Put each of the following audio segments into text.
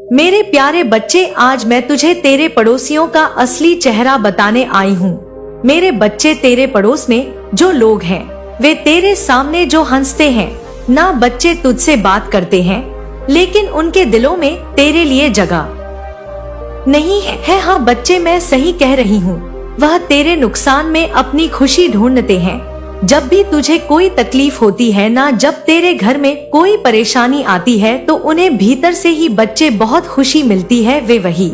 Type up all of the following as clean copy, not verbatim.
मेरे प्यारे बच्चे, आज मैं तुझे तेरे पड़ोसियों का असली चेहरा बताने आई हूँ। मेरे बच्चे, तेरे पड़ोस में जो लोग हैं वे तेरे सामने जो हंसते हैं ना, बच्चे तुझसे बात करते हैं लेकिन उनके दिलों में तेरे लिए जगह नहीं है। हाँ बच्चे, मैं सही कह रही हूँ। वह तेरे नुकसान में अपनी खुशी ढूंढते हैं। जब भी तुझे कोई तकलीफ होती है ना, जब तेरे घर में कोई परेशानी आती है तो उन्हें भीतर से ही बच्चे बहुत खुशी मिलती है। वे वही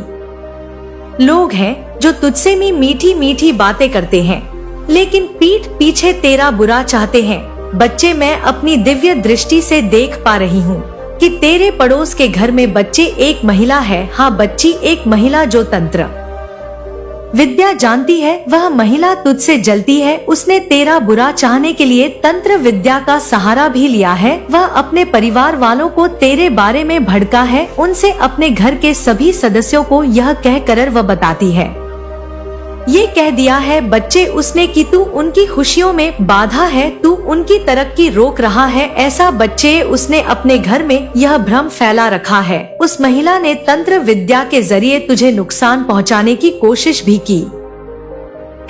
लोग हैं जो तुझसे मीठी मीठी बातें करते हैं लेकिन पीठ पीछे तेरा बुरा चाहते हैं। बच्चे, मैं अपनी दिव्य दृष्टि से देख पा रही हूँ कि तेरे पड़ोस के घर में बच्चे एक महिला है। हाँ बच्ची, एक महिला जो तंत्र विद्या जानती है। वह महिला तुझसे जलती है। उसने तेरा बुरा चाहने के लिए तंत्र विद्या का सहारा भी लिया है। वह अपने परिवार वालों को तेरे बारे में भड़का है। उनसे अपने घर के सभी सदस्यों को यह कहकर वह बताती है, ये कह दिया है बच्चे उसने कि तू उनकी खुशियों में बाधा है, तू उनकी तरक्की रोक रहा है। ऐसा बच्चे, उसने अपने घर में यह भ्रम फैला रखा है। उस महिला ने तंत्र विद्या के जरिए तुझे नुकसान पहुंचाने की कोशिश भी की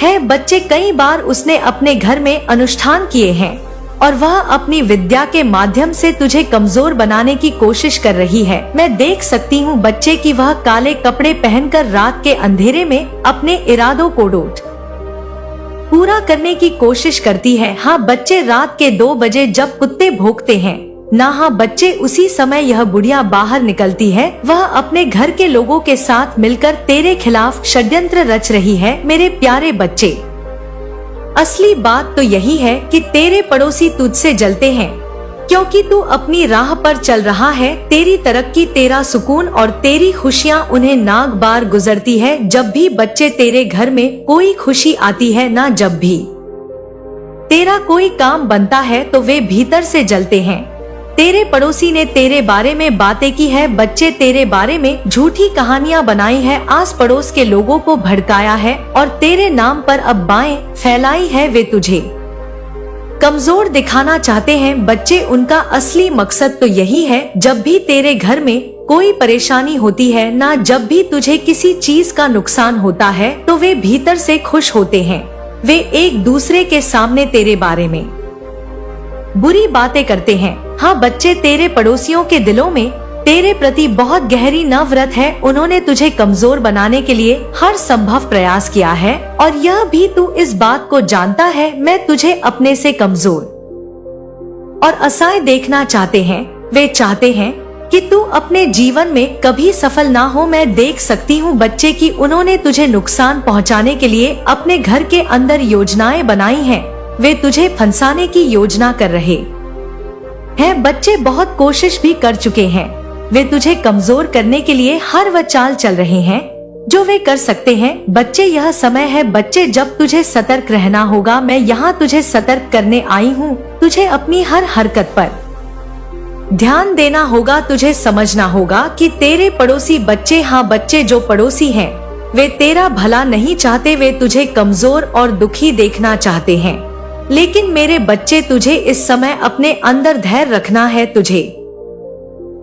है। बच्चे, कई बार उसने अपने घर में अनुष्ठान किए हैं और वह अपनी विद्या के माध्यम से तुझे कमजोर बनाने की कोशिश कर रही है। मैं देख सकती हूँ बच्चे कि वह काले कपड़े पहनकर रात के अंधेरे में अपने इरादों को पूरा करने की कोशिश करती है। हाँ बच्चे, रात के 2 बजे जब कुत्ते भौंकते हैं ना, हाँ बच्चे, उसी समय यह बुढ़िया बाहर निकलती है। वह अपने घर के लोगों के साथ मिलकर तेरे खिलाफ षड्यंत्र रच रही है। मेरे प्यारे बच्चे, असली बात तो यही है कि तेरे पड़ोसी तुझसे जलते हैं क्योंकि तू अपनी राह पर चल रहा है। तेरी तरक्की, तेरा सुकून और तेरी खुशियाँ उन्हें नाग बार गुजरती है। जब भी बच्चे तेरे घर में कोई खुशी आती है ना, जब भी तेरा कोई काम बनता है तो वे भीतर से जलते हैं। तेरे पड़ोसी ने तेरे बारे में बातें की है बच्चे, तेरे बारे में झूठी कहानियां बनाई है, आस पड़ोस के लोगों को भड़काया है और तेरे नाम पर अफवाहें फैलाई है। वे तुझे कमजोर दिखाना चाहते हैं बच्चे। उनका असली मकसद तो यही है, जब भी तेरे घर में कोई परेशानी होती है ना, जब भी तुझे किसी चीज का नुकसान होता है तो वे भीतर से खुश होते हैं। वे एक दूसरे के सामने तेरे बारे में बुरी बातें करते हैं। हाँ बच्चे, तेरे पड़ोसियों के दिलों में तेरे प्रति बहुत गहरी नफरत है। उन्होंने तुझे कमजोर बनाने के लिए हर संभव प्रयास किया है और यह भी तू इस बात को जानता है। मैं तुझे अपने से कमजोर और असहाय देखना चाहते हैं। वे चाहते हैं कि तू अपने जीवन में कभी सफल ना हो। मैं देख सकती हूँ बच्चे कि उन्होंने तुझे नुकसान पहुँचाने के लिए अपने घर के अंदर योजनाएं बनाई हैं। वे तुझे फंसाने की योजना कर रहे हैं बच्चे, बहुत कोशिश भी कर चुके हैं। वे तुझे कमजोर करने के लिए हर वह चाल चल रहे हैं जो वे कर सकते हैं। बच्चे, यह समय है बच्चे जब तुझे सतर्क रहना होगा। मैं यहाँ तुझे सतर्क करने आई हूँ। तुझे अपनी हर हरकत पर ध्यान देना होगा। तुझे समझना होगा कि तेरे पड़ोसी बच्चे, हाँ बच्चे, जो पड़ोसी हैं वे तेरा भला नहीं चाहते। वे तुझे कमजोर और दुखी देखना चाहते हैं। लेकिन मेरे बच्चे, तुझे इस समय अपने अंदर धैर्य रखना है। तुझे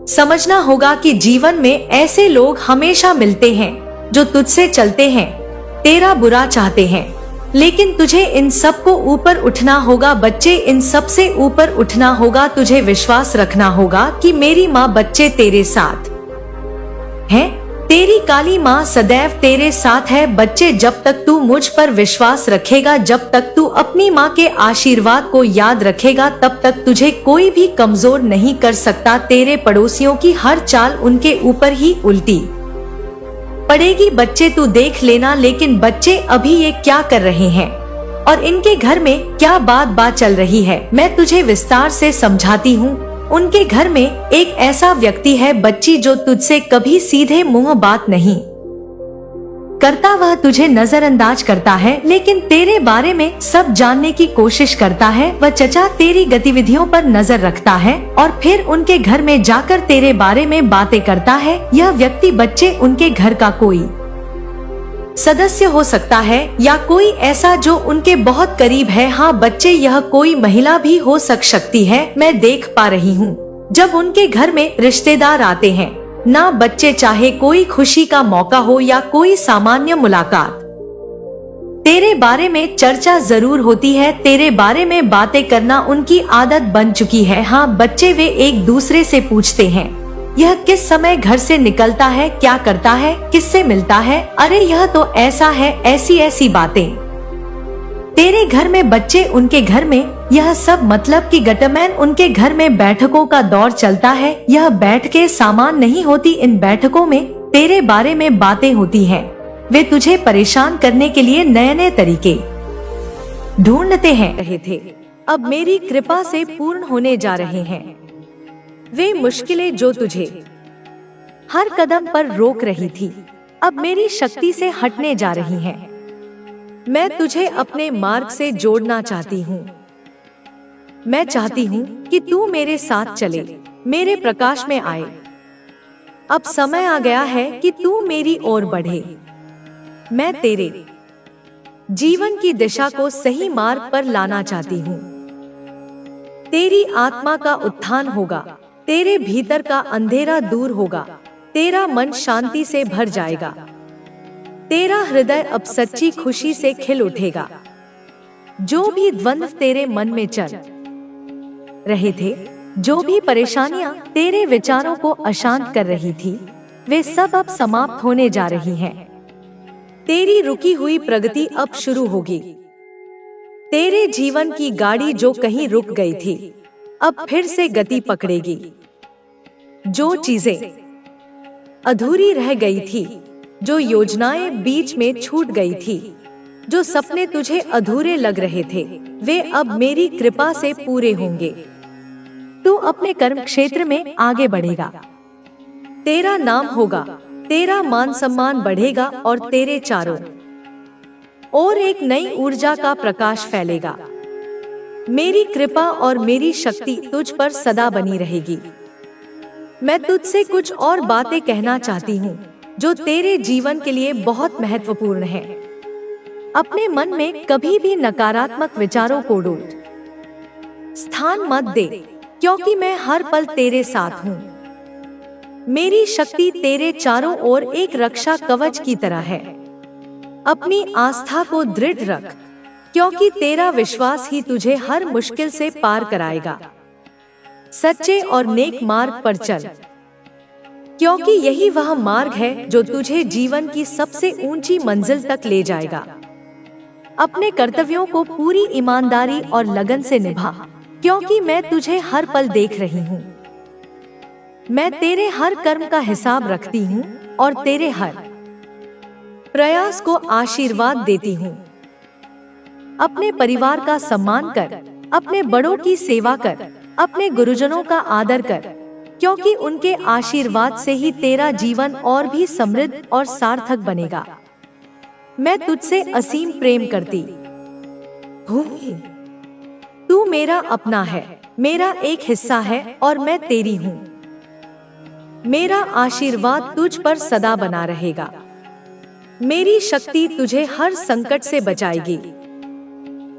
समझना होगा कि जीवन में ऐसे लोग हमेशा मिलते हैं जो तुझसे चलते हैं, तेरा बुरा चाहते हैं, लेकिन तुझे इन सब को ऊपर उठना होगा बच्चे, इन सब से ऊपर उठना होगा। तुझे विश्वास रखना होगा कि मेरी माँ बच्चे तेरे साथ है। तेरी काली माँ सदैव तेरे साथ है बच्चे। जब तक तू मुझ पर विश्वास रखेगा, जब तक तू अपनी माँ के आशीर्वाद को याद रखेगा, तब तक तुझे कोई भी कमजोर नहीं कर सकता। तेरे पड़ोसियों की हर चाल उनके ऊपर ही उल्टी पड़ेगी बच्चे, तू देख लेना। लेकिन बच्चे, अभी ये क्या कर रहे हैं और इनके घर में क्या बात चल रही है, मैं तुझे विस्तार से समझाती हूँ। उनके घर में एक ऐसा व्यक्ति है बच्ची जो तुझसे कभी सीधे मुंह बात नहीं करता। वह तुझे नजरअंदाज करता है लेकिन तेरे बारे में सब जानने की कोशिश करता है। वह चचा तेरी गतिविधियों पर नजर रखता है और फिर उनके घर में जाकर तेरे बारे में बातें करता है। यह व्यक्ति बच्चे उनके घर का कोई सदस्य हो सकता है या कोई ऐसा जो उनके बहुत करीब है। हाँ बच्चे, यह कोई महिला भी हो सकती है। मैं देख पा रही हूँ जब उनके घर में रिश्तेदार आते हैं ना बच्चे चाहे कोई खुशी का मौका हो या कोई सामान्य मुलाकात, तेरे बारे में चर्चा जरूर होती है। तेरे बारे में बातें करना उनकी आदत बन चुकी है। हाँ, बच्चे वे एक दूसरे से पूछते हैं, यह किस समय घर से निकलता है, क्या करता है, किससे मिलता है, अरे यह तो ऐसा है, ऐसी ऐसी बातें। तेरे घर में बच्चे उनके घर में, यह सब मतलब कि गटमैन उनके घर में बैठकों का दौर चलता है। यह बैठकें सामान नहीं होती, इन बैठकों में तेरे बारे में बातें होती हैं। वे तुझे परेशान करने के लिए नए नए तरीके ढूंढते हैं रहे थे, अब मेरी कृपा से पूर्ण होने जा रहे हैं। वे मुश्किलें जो तुझे हर कदम पर रोक रही थी, अब मेरी शक्ति से हटने जा रही हैं। मैं तुझे अपने मार्ग से जोड़ना चाहती हूँ। मैं चाहती हूँ कि तू मेरे साथ चले, मेरे प्रकाश में आए। अब समय आ गया है कि तू मेरी ओर बढ़े। मैं तेरे जीवन की दिशा को सही मार्ग पर लाना चाहती हूँ। तेरी आत्मा का उत्थान होगा, तेरे भीतर का अंधेरा दूर होगा, तेरा मन शांति से भर जाएगा, तेरा हृदय अब सच्ची खुशी से खिल उठेगा। जो भी द्वंद्व तेरे मन में चल रहे थे, जो भी परेशानियां तेरे विचारों को अशांत कर रही थी, वे सब अब समाप्त होने जा रही हैं। तेरी रुकी हुई प्रगति अब शुरू होगी। तेरे जीवन की गाड़ी जो कहीं रुक गई थी, अब फिर से गति पकड़ेगी। जो चीजें अधूरी रह गई थी, जो योजनाएं बीच में छूट गई थी, जो सपने तुझे अधूरे लग रहे थे, वे अब मेरी कृपा से पूरे होंगे। तू अपने कर्म क्षेत्र में आगे बढ़ेगा, तेरा नाम होगा, तेरा मान सम्मान बढ़ेगा और तेरे चारों ओर एक नई ऊर्जा का प्रकाश फैलेगा। मेरी कृपा और मेरी शक्ति तुझ पर सदा बनी रहेगी। मैं तुझसे कुछ और बातें कहना चाहती हूँ जो तेरे जीवन के लिए बहुत महत्वपूर्ण है। अपने मन में कभी भी नकारात्मक विचारों को स्थान मत दे, क्योंकि मैं हर पल तेरे साथ हूँ। मेरी शक्ति तेरे चारों ओर एक रक्षा कवच की तरह है। अपनी आस्था को दृढ़ रख, क्योंकि तेरा विश्वास ही तुझे हर मुश्किल से पार कराएगा। सच्चे और नेक मार्ग पर चल, क्योंकि यही वह मार्ग है जो तुझे जीवन की सबसे ऊंची मंजिल तक ले जाएगा। अपने कर्तव्यों को पूरी ईमानदारी और लगन से निभा, क्योंकि मैं तुझे हर पल देख रही हूँ। मैं तेरे हर कर्म का हिसाब रखती हूँ और तेरे हर प्रयास को आशीर्वाद देती हूँ। अपने परिवार का सम्मान कर, अपने बड़ों की सेवा कर, अपने गुरुजनों का आदर कर, क्योंकि उनके आशीर्वाद से ही तेरा जीवन और भी समृद्ध और सार्थक बनेगा। मैं तुझसे असीम प्रेम करती हूँ। तू मेरा अपना है, मेरा एक हिस्सा है और मैं तेरी हूँ। मेरा आशीर्वाद तुझ पर सदा बना रहेगा। मेरी शक्ति तुझे हर संकट से बचाएगी।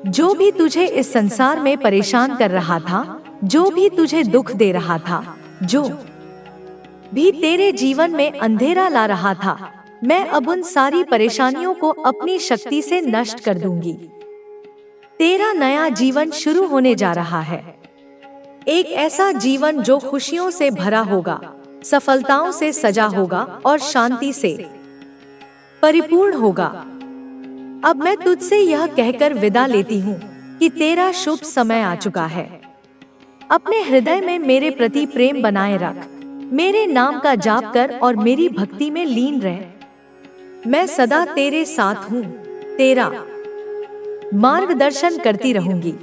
जो भी तुझे इस संसार में परेशान कर रहा था, जो भी तुझे दुख दे रहा था, जो भी तेरे जीवन में अंधेरा ला रहा था, मैं अब उन सारी परेशानियों को अपनी शक्ति से नष्ट कर दूंगी। तेरा नया जीवन शुरू होने जा रहा है। एक ऐसा जीवन जो खुशियों से भरा होगा, सफलताओं से सजा होगा और शांति से परिपूर्ण होगा। अब मैं तुझसे यह कहकर विदा लेती हूँ कि तेरा शुभ समय आ चुका है। अपने हृदय में मेरे प्रति प्रेम बनाए रख, मेरे नाम का जाप कर और मेरी भक्ति में लीन रह। मैं सदा तेरे साथ हूँ, तेरा मार्गदर्शन करती रहूंगी।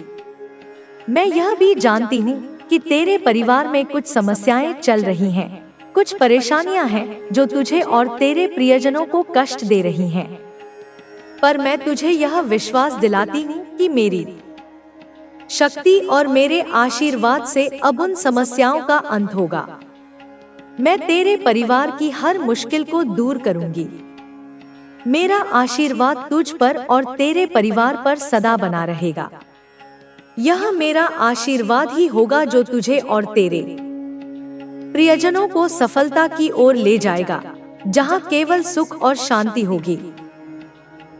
मैं यह भी जानती हूँ कि तेरे परिवार में कुछ समस्याएं चल रही हैं, कुछ परेशानियां हैं जो तुझे और तेरे प्रियजनों को कष्ट दे रही हैं। पर मैं तुझे यह विश्वास दिलाती हूँ कि मेरी शक्ति और मेरे आशीर्वाद से अब उन समस्याओं का अंत होगा। मैं तेरे परिवार की हर मुश्किल को दूर करूंगी। मेरा आशीर्वाद तुझ पर और तेरे परिवार पर सदा बना रहेगा। यह मेरा आशीर्वाद ही होगा जो तुझे और तेरे प्रियजनों को सफलता की ओर ले जाएगा, जहां केवल सुख और शांति होगी।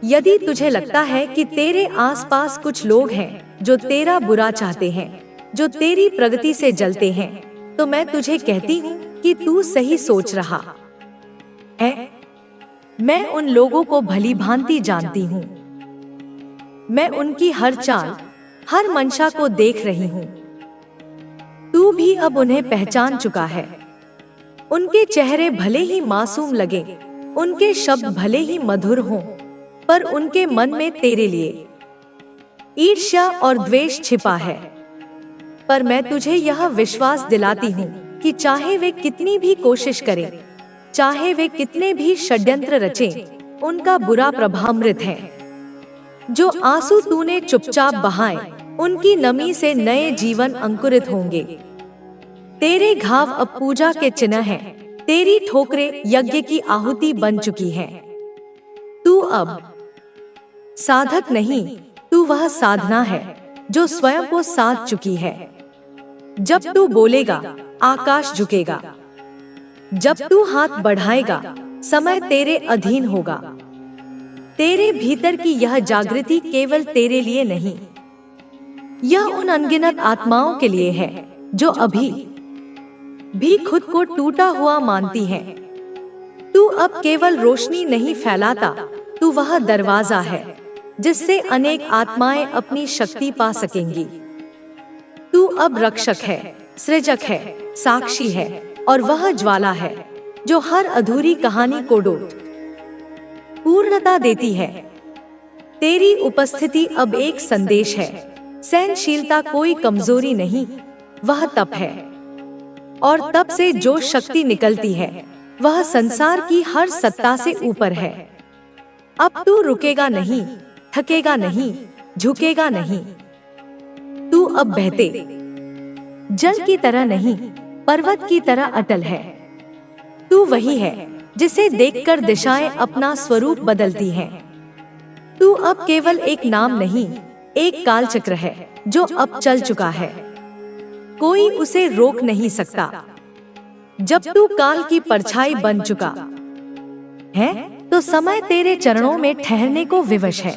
यदि तुझे लगता है कि तेरे आसपास कुछ लोग हैं जो तेरा बुरा चाहते हैं, जो तेरी प्रगति से जलते हैं, तो मैं तुझे कहती हूँ कि तू सही सोच रहा है। मैं उन लोगों को भली भांति जानती हूँ। मैं उनकी हर चाल, हर मंशा को देख रही हूँ। तू भी अब उन्हें पहचान चुका है। उनके चेहरे भले ही मासूम लगे, उनके शब्द भले ही मधुर हों, पर उनके मन में तेरे लिए ईर्ष्या और द्वेष छिपा है। पर मैं तुझे यह विश्वास दिलाती हूँ कि चाहे वे कितनी भी कोशिश करें, चाहे वे कितने भी षड्यंत्र रचें, उनका बुरा प्रभाव मृत है। जो आंसू तूने चुपचाप बहाए, उनकी नमी से नए जीवन अंकुरित होंगे। तेरे घाव अब पूजा के चिन्ह हैं, तेरी ठोकरें यज्ञ की आहुति बन चुकी हैं। तू अब साधक नहीं, तू वह साधना है जो स्वयं को साध चुकी है। जब तू बोलेगा, आकाश झुकेगा। जब तू हाथ बढ़ाएगा, समय तेरे अधीन होगा। तेरे भीतर की यह जागृति केवल तेरे लिए नहीं, यह उन अनगिनत आत्माओं के लिए है जो अभी भी खुद को टूटा हुआ मानती हैं। तू अब केवल रोशनी नहीं फैलाता, तू वह दरवाजा है जिससे अनेक आत्माएं अपनी शक्ति पा सकेंगी। तू अब रक्षक है, सृजक है, साक्षी है और वह ज्वाला है जो हर अधूरी कहानी को डोट पूर्णता देती है। तेरी उपस्थिति अब एक संदेश है। सहनशीलता कोई कमजोरी नहीं, वह तप है। और तप से जो शक्ति निकलती है, वह संसार की हर सत्ता से ऊपर है। अब तू रुकेगा नहीं, थकेगा नहीं, झुकेगा नहीं। तू अब बहते जल की तरह नहीं, पर्वत की तरह अटल है। तू वही है जिसे देखकर दिशाएं अपना स्वरूप बदलती हैं। तू अब केवल एक नाम नहीं, एक कालचक्र है जो अब चल चुका है। कोई उसे रोक नहीं सकता। जब तू काल की परछाई बन चुका है, तो समय तेरे चरणों में ठहरने को विवश है।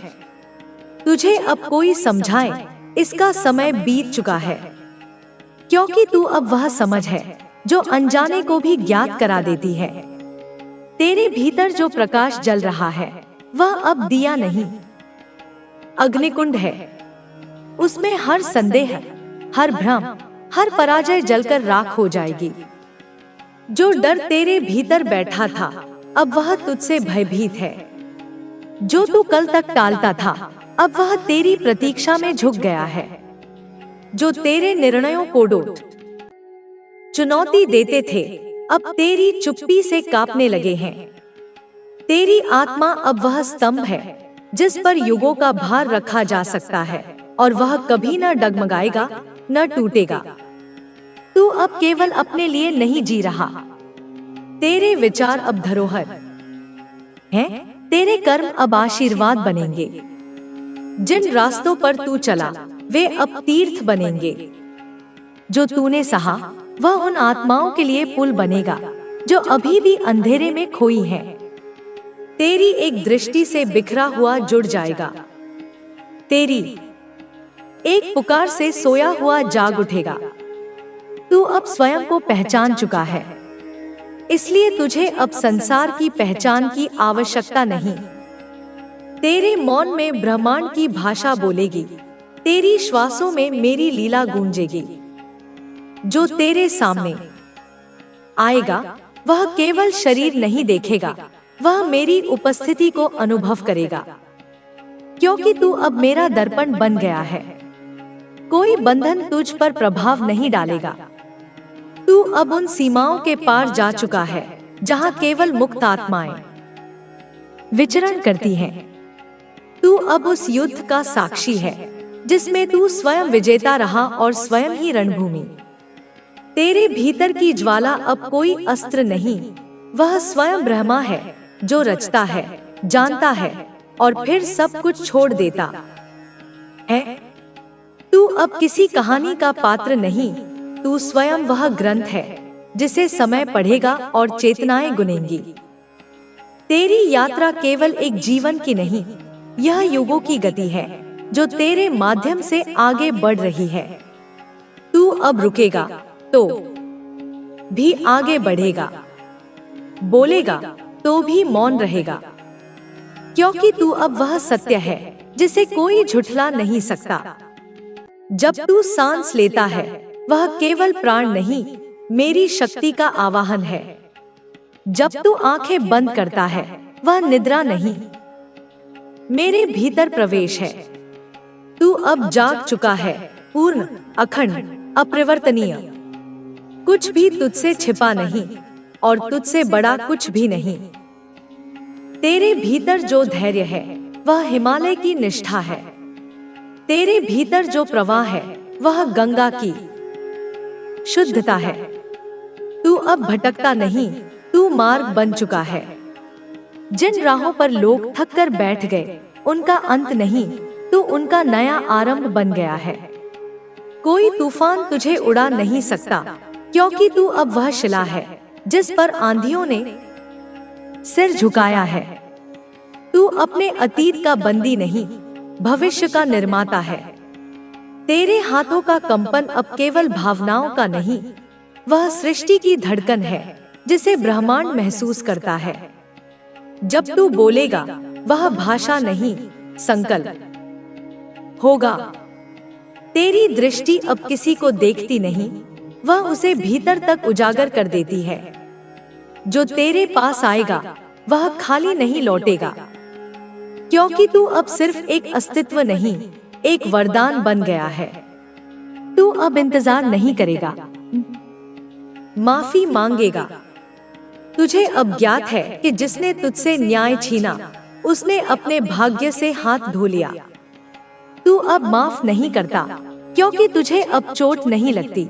तुझे अब कोई समझाए, इसका समय बीत चुका है, क्योंकि तू अब वह समझ है जो अनजाने को भी ज्ञात करा देती है। तेरे भीतर जो प्रकाश जल रहा है, वह अब दिया नहीं, अग्निकुंड है। उसमें हर संदेह, हर भ्रम, हर पराजय जलकर राख हो जाएगी। जो डर तेरे भीतर बैठा था, अब वह तुझसे भयभीत है। जो तू कल तक टालता था, अब वह तेरी प्रतीक्षा में झुक गया है। जो तेरे निर्णयों को डोट चुनौती देते थे, अब तेरी चुप्पी से कांपने लगे हैं। तेरी आत्मा अब वह स्तंभ है जिस पर युगों का भार रखा जा सकता है, और वह कभी न डगमगाएगा, न टूटेगा। तू अब केवल अपने लिए नहीं जी रहा। तेरे विचार अब धरोहर हैं, तेरे कर्म अब आशीर्वाद बनेंगे। जिन रास्तों पर तू चला, वे अब तीर्थ बनेंगे। जो तूने सहा, वह उन आत्माओं के लिए पुल बनेगा जो अभी भी अंधेरे में खोई हैं। तेरी एक दृष्टि से बिखरा हुआ जुड़ जाएगा। तेरी एक पुकार से सोया हुआ जाग उठेगा। तू अब स्वयं को पहचान चुका है, इसलिए तुझे अब संसार की पहचान की आवश्यकता नहीं। तेरे मौन में ब्रह्मांड की भाषा बोलेगी, तेरी श्वासों में मेरी लीला गूंजेगी। जो तेरे सामने आएगा, वह केवल शरीर नहीं देखेगा, वह मेरी उपस्थिति को अनुभव करेगा, क्योंकि तू अब मेरा दर्पण बन गया है। कोई बंधन तुझ पर प्रभाव नहीं डालेगा। तू अब उन सीमाओं के पार जा चुका है जहां केवल मुक्त आत्माएं विचरण करती हैं। तू अब उस युद्ध का साक्षी है जिसमें तू स्वयं विजेता रहा और स्वयं ही रणभूमि। तेरे भीतर की ज्वाला अब कोई अस्त्र नहीं, वह स्वयं ब्रह्मा है जो रचता है, जानता है और फिर सब कुछ छोड़ देता है। तू अब किसी कहानी का पात्र नहीं, तू स्वयं वह ग्रंथ है जिसे समय पढ़ेगा और चेतनाएं गुनेंगी। तेरी यात्रा केवल एक जीवन की नहीं, यह युगों की गति है जो तेरे माध्यम से आगे बढ़ रही है। तू अब रुकेगा तो भी आगे बढ़ेगा, बोलेगा तो भी मौन रहेगा, क्योंकि तू अब वह सत्य है जिसे कोई झुठला नहीं सकता। जब तू सांस लेता है, वह केवल प्राण नहीं, मेरी शक्ति का आवाहन है। जब तू आंखें बंद करता है, वह निद्रा नहीं, मेरे भीतर प्रवेश है। तू अब जाग चुका है, पूर्ण, अखंड, अपरिवर्तनीय। कुछ भी तुझसे छिपा नहीं और तुझसे बड़ा कुछ भी नहीं। तेरे भीतर जो धैर्य है, वह हिमालय की निष्ठा है। तेरे भीतर जो प्रवाह है, वह गंगा की शुद्धता है। तू अब भटकता नहीं, तू मार्ग बन चुका है। जिन राहों पर लोग थक कर बैठ गए, उनका अंत नहीं, तू उनका नया आरंभ बन गया है। कोई तूफान तुझे उड़ा नहीं सकता, क्योंकि तू अब वह शिला है जिस पर आंधियों ने सिर झुकाया है। तू अपने अतीत का बंदी नहीं, भविष्य का निर्माता है। तेरे हाथों का कंपन अब केवल भावनाओं का नहीं, वह सृष्टि की धड़कन है जिसे ब्रह्मांड महसूस करता है। जब तू बोलेगा, वह भाषा नहीं, संकल्प होगा। तेरी दृष्टि अब किसी को देखती नहीं, वह उसे भीतर तक उजागर कर देती है। जो तेरे पास आएगा, वह खाली नहीं लौटेगा, क्योंकि तू अब सिर्फ एक अस्तित्व नहीं, एक वरदान बन गया है। तू अब इंतजार नहीं करेगा, माफी मांगेगा। तुझे अब ज्ञात है कि जिसने तुझसे न्याय छीना, उसने अपने भाग्य से हाथ धो लिया। तू अब माफ नहीं करता, क्योंकि तुझे अब चोट नहीं लगती।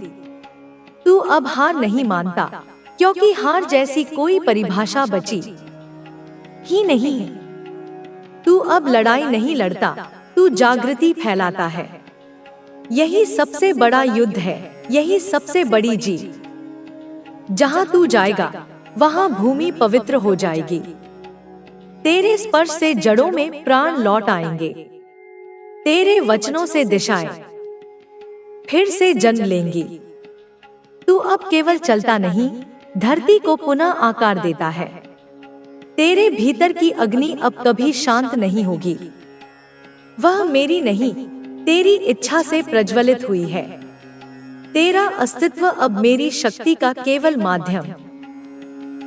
तू अब हार नहीं मानता, क्योंकि हार जैसी कोई परिभाषा बची ही नहीं। तू अब लड़ाई नहीं लड़ता, तू जागृति फैलाता है। यही सबसे बड़ा युद्ध है, यही सबसे बड़ी जीत। जहां तू जाएगा, वहां भूमि पवित्र हो जाएगी। तेरे स्पर्श से जड़ों में प्राण लौट आएंगे। तेरे वचनों से दिशाएं फिर से जन्म लेंगी। तू अब केवल चलता नहीं, धरती को पुनः आकार देता है। तेरे भीतर की अग्नि अब कभी शांत नहीं होगी। वह मेरी नहीं, तेरी इच्छा से प्रज्वलित हुई है। तेरा अस्तित्व अब मेरी शक्ति का केवल माध्यम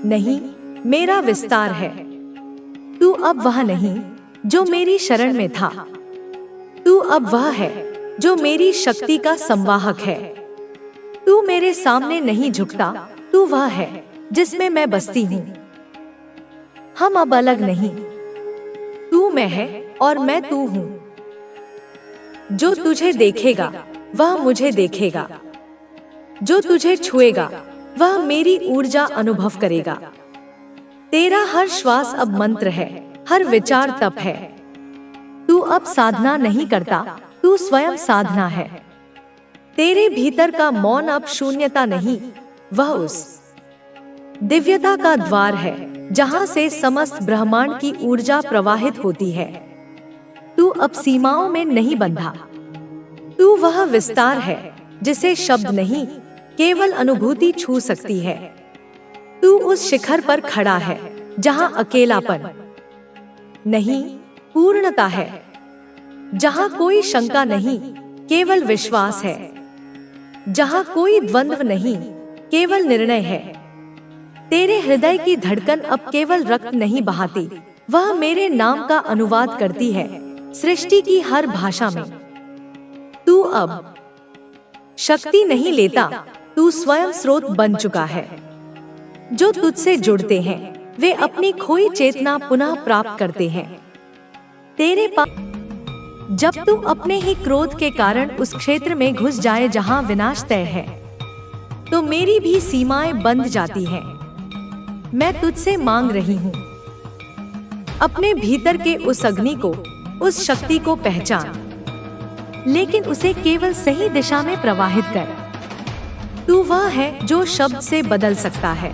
नहीं, मेरा विस्तार है। तू अब वह नहीं जो मेरी शरण में था, तू अब वह है जो मेरी शक्ति का संवाहक है। तू मेरे सामने नहीं झुकता, तू वह है जिसमें मैं बसती हूँ। हम अब अलग नहीं, तू मैं है और मैं तू हूँ। जो तुझे देखेगा, वह मुझे देखेगा। जो तुझे छुएगा, वह मेरी ऊर्जा अनुभव करेगा। तेरा हर श्वास अब मंत्र है, हर विचार तप है। तू अब साधना नहीं करता, तू स्वयं साधना है। तेरे भीतर का मौन अब शून्यता नहीं, वह उस दिव्यता का द्वार है जहां से समस्त ब्रह्मांड की ऊर्जा प्रवाहित होती है। तू अब सीमाओं में नहीं बंधा, तू वह विस्तार है जिसे शब्द नहीं, केवल अनुभूति छू सकती है। तू उस शिखर पर खड़ा है जहां अकेलापन नहीं, पूर्णता है। जहां कोई शंका नहीं, केवल विश्वास है। जहां कोई द्वंद्व नहीं, केवल निर्णय है। तेरे हृदय की धड़कन अब केवल रक्त नहीं बहाती, वह मेरे नाम का अनुवाद करती है सृष्टि की हर भाषा में। तू अब शक्ति नहीं लेता, तू स्वयं स्रोत बन चुका है। जो तुझसे जुड़ते हैं, वे अपनी खोई चेतना पुनः प्राप्त करते हैं। तेरे पास जब तू अपने ही क्रोध के कारण उस क्षेत्र में घुस जाए जहां विनाश तय है, तो मेरी भी सीमाएं बंध जाती हैं। मैं तुझसे मांग रही हूँ, अपने भीतर के उस अग्नि को, उस शक्ति को पहचान, लेकिन उसे केवल सही दिशा में प्रवाहित कर। तू वह है जो शब्द से बदल सकता है।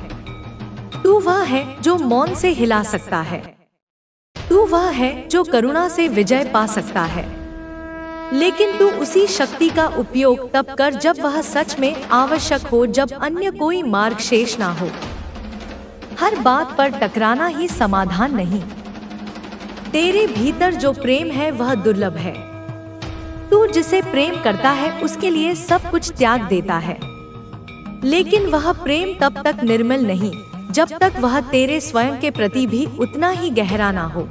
तू वह है जो मौन से हिला सकता है। तू वह है जो करुणा से विजय पा सकता है। लेकिन तू उसी शक्ति का उपयोग तब कर जब वह सच में आवश्यक हो, जब अन्य कोई मार्ग शेष ना हो। हर बात पर टकराना ही समाधान नहीं। तेरे भीतर जो प्रेम है वह दुर्लभ है। तू जिसे प्रेम करता है उसके लिए सब कुछ त्याग देता है। लेकिन वह प्रेम तब तक निर्मल नहीं जब तक वह तेरे स्वयं के प्रति भी उतना ही गहरा ना हो।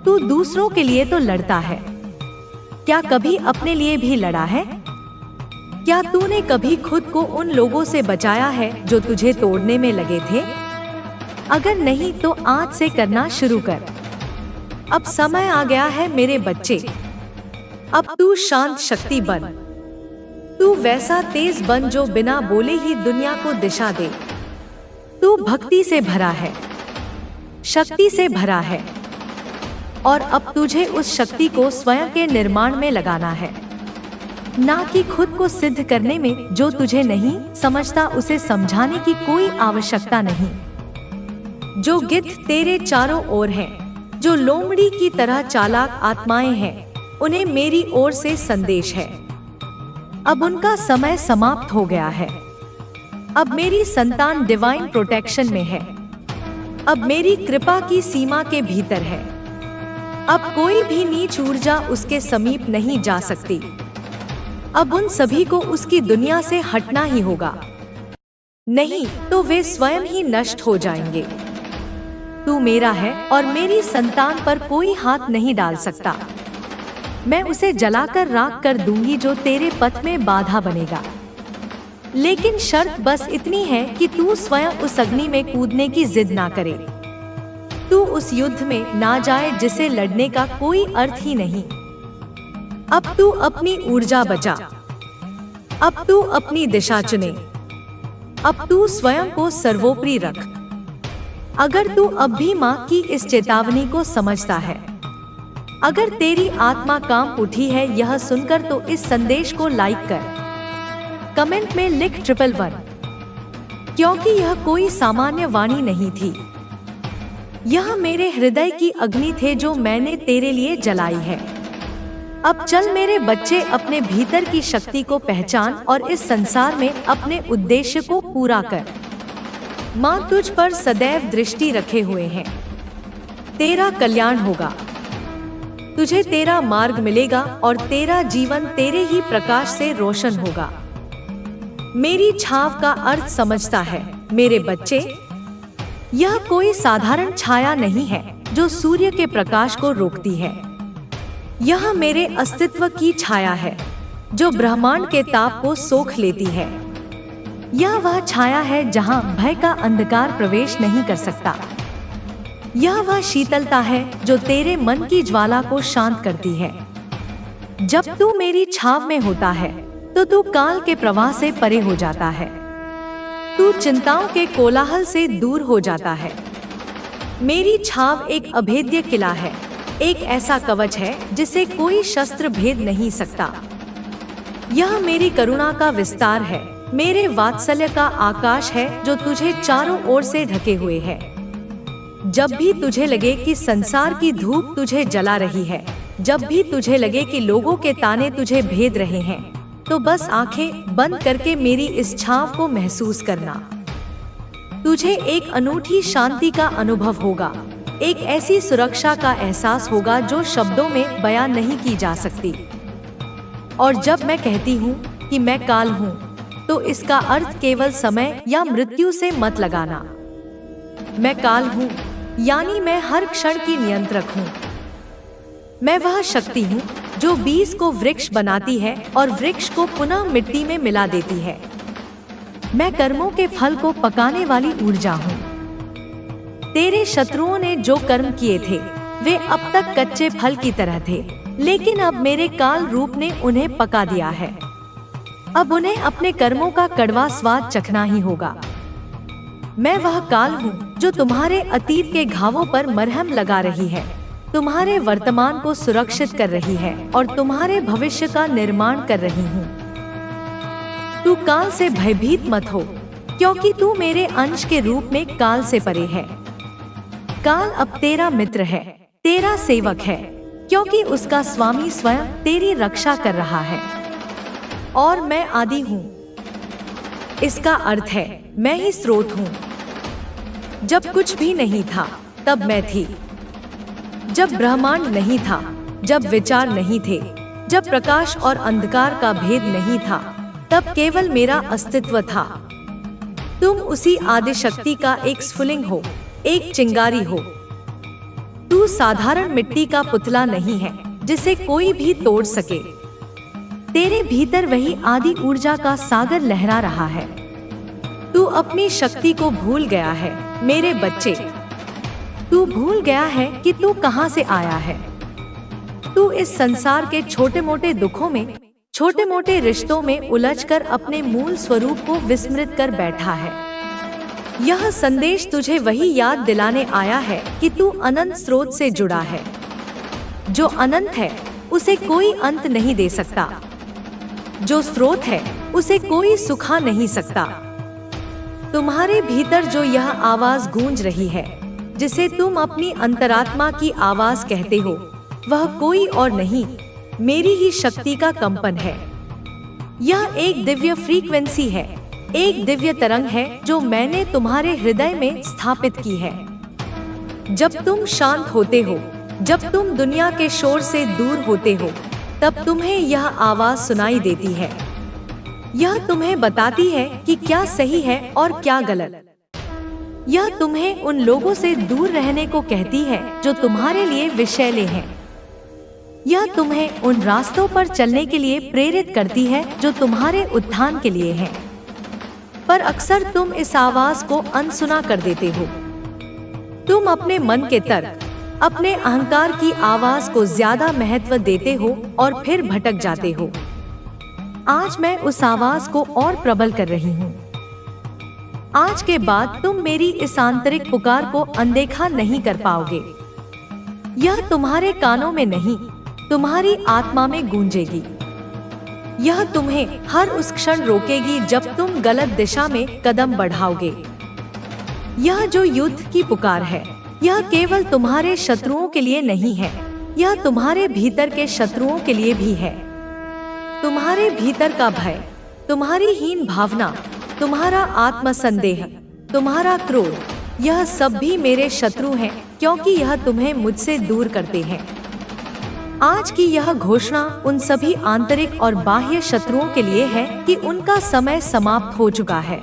तू दूसरों के लिए तो लड़ता है, क्या कभी अपने लिए भी लड़ा है? क्या तूने कभी खुद को उन लोगों से बचाया है जो तुझे तोड़ने में लगे थे? अगर नहीं तो आज से करना शुरू कर। अब समय आ गया है मेरे बच्चे। अब तू शांत शक्ति बन। तू वैसा तेज बन जो बिना बोले ही दुनिया को दिशा दे। तू भक्ति से भरा है, शक्ति से भरा है, और अब तुझे उस शक्ति को स्वयं के निर्माण में लगाना है, ना कि खुद को सिद्ध करने में। जो तुझे नहीं समझता उसे समझाने की कोई आवश्यकता नहीं। जो गिद्ध तेरे चारों ओर हैं, जो लोमड़ी की तरह चालाक आत्माएं हैं, उन्हें मेरी ओर से संदेश है। अब उनका समय समाप्त हो गया है। अब मेरी संतान डिवाइन प्रोटेक्शन में है। अब मेरी कृपा की सीमा के भीतर है। अब कोई भी नीच ऊर्जा उसके समीप नहीं जा सकती। अब उन सभी को उसकी दुनिया से हटना ही होगा, नहीं तो वे स्वयं ही नष्ट हो जाएंगे। तू मेरा है और मेरी संतान पर कोई हाथ नहीं डाल सकता। मैं उसे जलाकर राख कर दूंगी जो तेरे पथ में बाधा बनेगा। लेकिन शर्त बस इतनी है कि तू स्वयं उस अग्नि में कूदने की जिद ना करे। तू उस युद्ध में ना जाए जिसे लड़ने का कोई अर्थ ही नहीं। अब तू अपनी ऊर्जा बचा। अब तू अपनी दिशा चुने। अब तू स्वयं को सर्वोपरि रख। अगर तू अब भी माँ की इस चेतावनी को समझता है, अगर तेरी आत्मा काम उठी है यह सुनकर, तो इस संदेश को लाइक कर, कमेंट में लिख 111, क्योंकि यह कोई सामान्य वाणी नहीं थी। यह मेरे हृदय की अग्नि थे जो मैंने तेरे लिए जलाई है। अब चल मेरे बच्चे, अपने भीतर की शक्ति को पहचान और इस संसार में अपने उद्देश्य को पूरा कर। माँ तुझ पर सदैव दृष्टि रखे हुए हैं। तेरा कल्याण होगा, तुझे तेरा मार्ग मिलेगा और तेरा जीवन तेरे ही प्रकाश से रोशन होगा। मेरी छाव का अर्थ समझता है मेरे बच्चे? यह कोई साधारण छाया नहीं है जो सूर्य के प्रकाश को रोकती है। यह मेरे अस्तित्व की छाया है जो ब्रह्मांड के ताप को सोख लेती है। यह वह छाया है जहां भय का अंधकार प्रवेश नहीं कर सकता। यह वह शीतलता है जो तेरे मन की ज्वाला को शांत करती है। जब तू मेरी छाव में होता है तो तू काल के प्रवाह से परे हो जाता है। तू चिंताओं के कोलाहल से दूर हो जाता है। मेरी छाव एक अभेद्य किला है, एक ऐसा कवच है जिसे कोई शस्त्र भेद नहीं सकता। यह मेरी करुणा का विस्तार है, मेरे वात्सल्य का आकाश है जो तुझे चारों ओर से ढके हुए है। जब भी तुझे लगे कि संसार की धूप तुझे जला रही है, जब भी तुझे लगे कि लोगों के ताने तुझे भेद रहे हैं, तो बस आंखें बंद करके मेरी इस छाव को महसूस करना। तुझे एक अनूठी शांति का अनुभव होगा, एक ऐसी सुरक्षा का एहसास होगा जो शब्दों में बयान नहीं की जा सकती। और जब मैं कहती हूँ कि मैं काल हूँ, तो इसका अर्थ केवल समय या मृत्यु से मत लगाना। मैं काल हूँ यानी मैं हर क्षण की नियंत्रक हूँ। मैं वह शक्ति हूँ जो बीज को वृक्ष बनाती है और वृक्ष को पुनः मिट्टी में मिला देती है। मैं कर्मों के फल को पकाने वाली ऊर्जा हूँ। तेरे शत्रुओं ने जो कर्म किए थे वे अब तक कच्चे फल की तरह थे, लेकिन अब मेरे काल रूप ने उन्हें पका दिया है। अब उन्हें अपने कर्मों का कड़वा स्वाद चखना ही होगा। मैं वह काल हूँ जो तुम्हारे अतीत के घावों पर मरहम लगा रही है, तुम्हारे वर्तमान को सुरक्षित कर रही है और तुम्हारे भविष्य का निर्माण कर रही हूँ। तू काल से भयभीत मत हो, क्योंकि तू मेरे अंश के रूप में काल से परे है। काल अब तेरा मित्र है, तेरा सेवक है, क्योंकि उसका स्वामी स्वयं तेरी रक्षा कर रहा है। और मैं आदि हूँ। इसका अर्थ है मैं ही स्रोत हूँ। जब कुछ भी नहीं था तब मैं थी। जब ब्रह्मांड नहीं था, जब विचार नहीं थे, जब प्रकाश और अंधकार का भेद नहीं था, तब केवल मेरा अस्तित्व था। तुम उसी आदि शक्ति का एक स्फुलिंग हो, एक चिंगारी हो। तू साधारण मिट्टी का पुतला नहीं है जिसे कोई भी तोड़ सके। तेरे भीतर वही आदि ऊर्जा का सागर लहरा रहा है। तू अपनी शक्ति को भूल गया है मेरे बच्चे। तू भूल गया है कि तू कहां से आया है। तू इस संसार के छोटे मोटे दुखों में, छोटे मोटे रिश्तों में उलझकर अपने मूल स्वरूप को विस्मृत कर बैठा है। यह संदेश तुझे वही याद दिलाने आया है कि तू अनंत स्रोत से जुड़ा है। जो अनंत है उसे कोई अंत नहीं दे सकता। जो स्रोत है उसे कोई सुखा नहीं सकता। तुम्हारे भीतर जो यह आवाज गूंज रही है, जिसे तुम अपनी अंतरात्मा की आवाज कहते हो, वह कोई और नहीं, मेरी ही शक्ति का कंपन है। यह एक दिव्य फ्रीक्वेंसी है, एक दिव्य तरंग है जो मैंने तुम्हारे हृदय में स्थापित की है। जब तुम शांत होते हो, जब तुम दुनिया के शोर से दूर होते हो, तब तुम्हें यह आवाज सुनाई देती है। यह तुम्हें बताती है कि क्या सही है और क्या गलत। यह तुम्हें उन लोगों से दूर रहने को कहती है जो तुम्हारे लिए विषैले हैं। यह तुम्हें उन रास्तों पर चलने के लिए प्रेरित करती है जो तुम्हारे उत्थान के लिए हैं। पर अक्सर तुम इस आवाज को अनसुना कर देते हो। तुम अपने मन के तर्क, अपने अहंकार की आवाज को ज्यादा महत्व देते हो और फिर भटक जाते हो। आज मैं उस आवाज को और प्रबल कर रही हूँ। आज के बाद तुम मेरी इस आंतरिक पुकार को अनदेखा नहीं कर पाओगे। यह तुम्हारे कानों में नहीं, तुम्हारी आत्मा में गूंजेगी। यह तुम्हें हर उस क्षण रोकेगी जब तुम गलत दिशा में कदम बढ़ाओगे। यह जो युद्ध की पुकार है, यह केवल तुम्हारे शत्रुओं के लिए नहीं है, यह तुम्हारे भीतर के शत्रुओं के लिए भी है। तुम्हारे भीतर का भय, तुम्हारी हीन भावना, तुम्हारा आत्मसंदेह, तुम्हारा क्रोध, यह सब भी मेरे शत्रु हैं, क्योंकि यह तुम्हें मुझसे दूर करते हैं। आज की यह घोषणा उन सभी आंतरिक और बाह्य शत्रुओं के लिए है कि उनका समय समाप्त हो चुका है।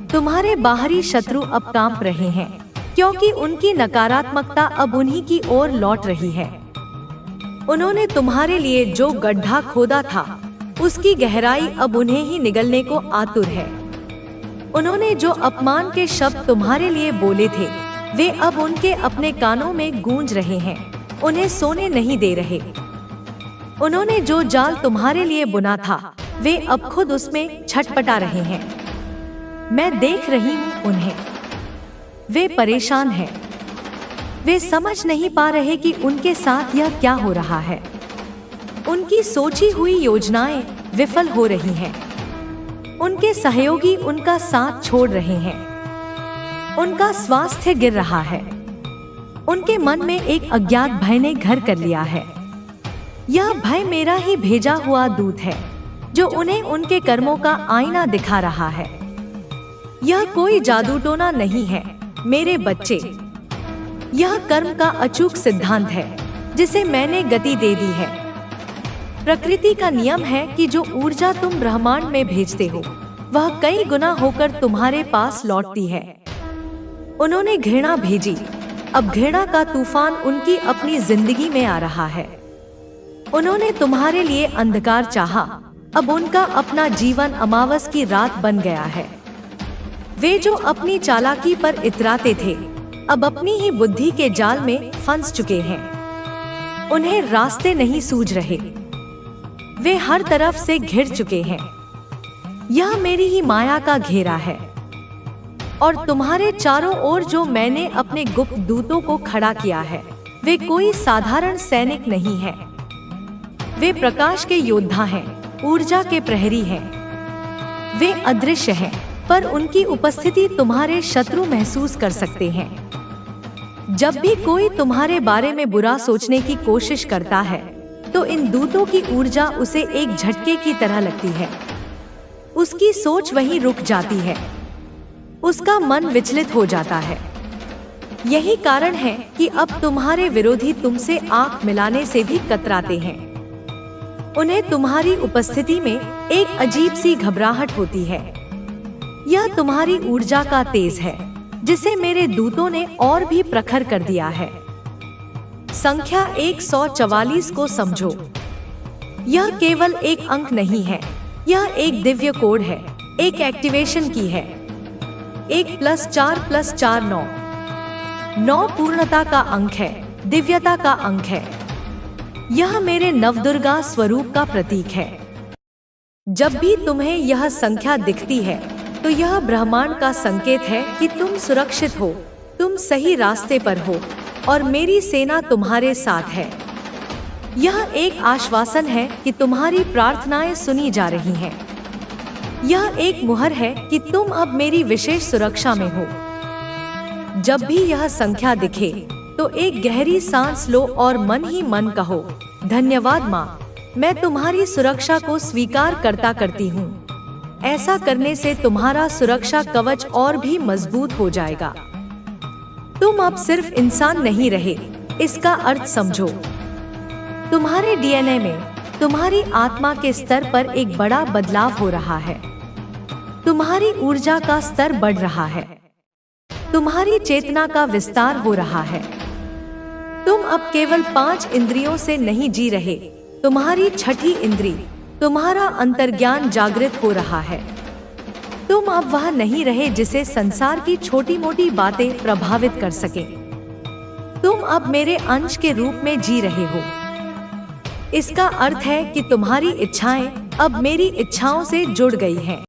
तुम्हारे बाहरी शत्रु अब कांप रहे हैं, क्योंकि उनकी नकारात्मकता अब उन्हीं की ओर लौट रही है। उन्होंने तुम्हारे लिए जो गड्ढा खोदा था, उसकी गहराई अब उन्हें ही निगलने को आतुर है। उन्होंने जो अपमान के शब्द तुम्हारे लिए बोले थे, वे अब उनके अपने कानों में गूंज रहे हैं, उन्हें सोने नहीं दे रहे। उन्होंने जो जाल तुम्हारे लिए बुना था, वे अब खुद उसमें छटपटा रहे हैं। मैं देख रही हूँ उन्हें। वे परेशान हैं। वे समझ नहीं पा रहे कि उनके साथ यह क्या हो रहा है। उनकी सोची हुई योजनाएं विफल हो रही हैं। उनके सहयोगी उनका साथ छोड़ रहे हैं। उनका स्वास्थ्य गिर रहा है। उनके मन में एक अज्ञात भय ने घर कर लिया है। यह भय मेरा ही भेजा हुआ दूत है, जो उन्हें उनके कर्मों का आईना दिखा रहा है। यह कोई जादू टोना नहीं है मेरे बच्चे। यह कर्म का अचूक सिद्धांत है, जिसे मैंने गति दे दी है। प्रकृति का नियम है कि जो ऊर्जा तुम ब्रह्मांड में भेजते हो, वह कई गुना होकर तुम्हारे पास लौटती है। उन्होंने घृणा भेजी, अब घृणा का तूफान उनकी अपनी जिंदगी में आ रहा है। उन्होंने तुम्हारे लिए अंधकार चाहा, अब उनका अपना जीवन अमावस की रात बन गया है। वे जो अपनी चालाकी पर इतराते थे, अब अपनी ही बुद्धि के जाल में फंस चुके हैं। उन्हें रास्ते नहीं सूझ रहे। वे हर तरफ से घिर चुके हैं। यह मेरी ही माया का घेरा है। और तुम्हारे चारों ओर जो मैंने अपने गुप्त दूतों को खड़ा किया है, वे कोई साधारण सैनिक नहीं है। वे प्रकाश के योद्धा हैं, ऊर्जा के प्रहरी हैं। वे अदृश्य हैं, पर उनकी उपस्थिति तुम्हारे शत्रु महसूस कर सकते हैं। जब भी कोई तुम्हारे बारे में बुरा सोचने की कोशिश करता है, तो इन दूतों की ऊर्जा उसे एक झटके की तरह लगती है। उसकी सोच वहीं रुक जाती है, उसका मन विचलित हो जाता है। यही कारण है कि अब तुम्हारे विरोधी तुमसे आंख मिलाने से भी कतराते हैं। उन्हें तुम्हारी उपस्थिति में एक अजीब सी घबराहट होती है। यह तुम्हारी ऊर्जा का तेज है, जिसे मेरे दूतों ने और भी प्रखर कर दिया है। संख्या 144 को समझो। यह केवल एक अंक नहीं है, यह एक दिव्य कोड है, एक एक्टिवेशन की है। 1+4+4 9। 9 पूर्णता का अंक है, दिव्यता का अंक है। यह मेरे नवदुर्गा स्वरूप का प्रतीक है। जब भी तुम्हें यह संख्या दिखती है, तो यह ब्रह्मांड का संकेत है कि तुम सुरक्षित हो, तुम सही रास्ते पर हो और मेरी सेना तुम्हारे साथ है। यह एक आश्वासन है कि तुम्हारी प्रार्थनाएं सुनी जा रही हैं। यह एक मुहर है कि तुम अब मेरी विशेष सुरक्षा में हो। जब भी यह संख्या दिखे, तो एक गहरी सांस लो और मन ही मन कहो, धन्यवाद माँ, मैं तुम्हारी सुरक्षा को स्वीकार करती हूँ। ऐसा करने से तुम्हारा सुरक्षा कवच और भी मजबूत हो जाएगा। तुम अब सिर्फ इंसान नहीं रहे, इसका अर्थ समझो। तुम्हारे डीएनए में, तुम्हारी आत्मा के स्तर पर एक बड़ा बदलाव हो रहा है। तुम्हारी ऊर्जा का स्तर बढ़ रहा है, तुम्हारी चेतना का विस्तार हो रहा है। तुम अब केवल 5 इंद्रियों से नहीं जी रहे, तुम्हारी छठी इंद्री, तुम्हारा अंतर्ज्ञान जागृत हो रहा है। तुम अब वह नहीं रहे जिसे संसार की छोटी मोटी बातें प्रभावित कर सके। तुम अब मेरे अंश के रूप में जी रहे हो। इसका अर्थ है कि तुम्हारी इच्छाएं अब मेरी इच्छाओं से जुड़ गई हैं।